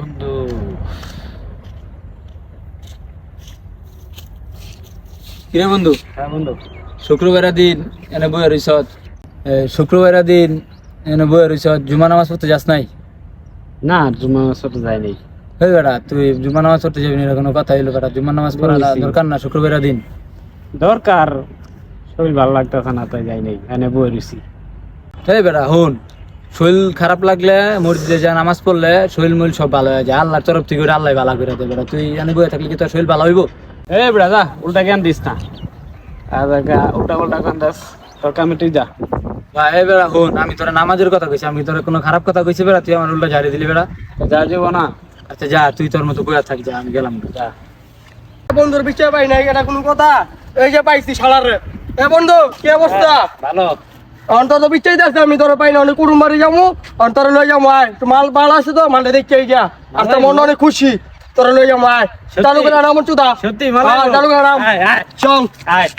বন্ধু কিরে বন্ধু? হ্যাঁ বন্ধু। শুক্রবারের দিন এনে বইয়া রইছত, শুক্রবারের দিন এনে বইয়া রইছত, জুমা নামাজ পড়তে যাস নাই? না, জুমা মাসে যাই নাই। হই বেটা, তুই জুমা নামাজ পড়তে যাবি না, কোনো কথা হইলো বেটা? জুমা নামাজ পড়া বুঝছি। দরকার না শুক্রবারের দিন? দরকার, শরীর ভালো লাগতেছে না তাই যাই নাই, এনে বই রইছি। হই বেটা হুন, শরীর খারাপ লাগলে মসজিদে যা নামাজ পড়লে শরীর মূল সব ভালো হয়ে যায়। আল্লাহর তরফ থেকে আল্লাহ ভালো করে দেয় বেটা। তুই এনে বইয়া থাকলে কি তোর শরীর ভালো হইব? এ বেড়া যা, উল্টা জ্ঞান দিস না। উল্টা উল্টা জ্ঞান দিস, তোর কামে তুই যা। ভাই বেড়া হুন, আমি তোরা নামাজের কথা কইছি, আমি তোরা কোনো খারাপ কথা কইছি বেড়া? তুই আমার উল্টা ঝাড়ি দিলি বেড়া। যা যাবো না। আচ্ছা যা, তুই তোর মতো বইয়া থাক, যা, আমি গেলাম যা। বন্ধুর বিষয় পাই নাই, এটা কোনো কথা? এই যে পাইছি শালার রে। এ বন্ধু, কি অবস্থা? ভালো। অন্তত বিচাই যাচ্ছে, আমি তোর পাই না, অনেক কুটুম বাড়ি যাবো, অন্তর লই যাবো আয়। তো মাল বাল আছে তো, মালটা দেখতে গিয়া আর তোর মন অনেক খুশি, তোর লই যাবো আয়। সত্যি? চালু করে নাম চুদা। সত্যি ভালো? চালু করে নাম আয়, আয়। চল। আয়।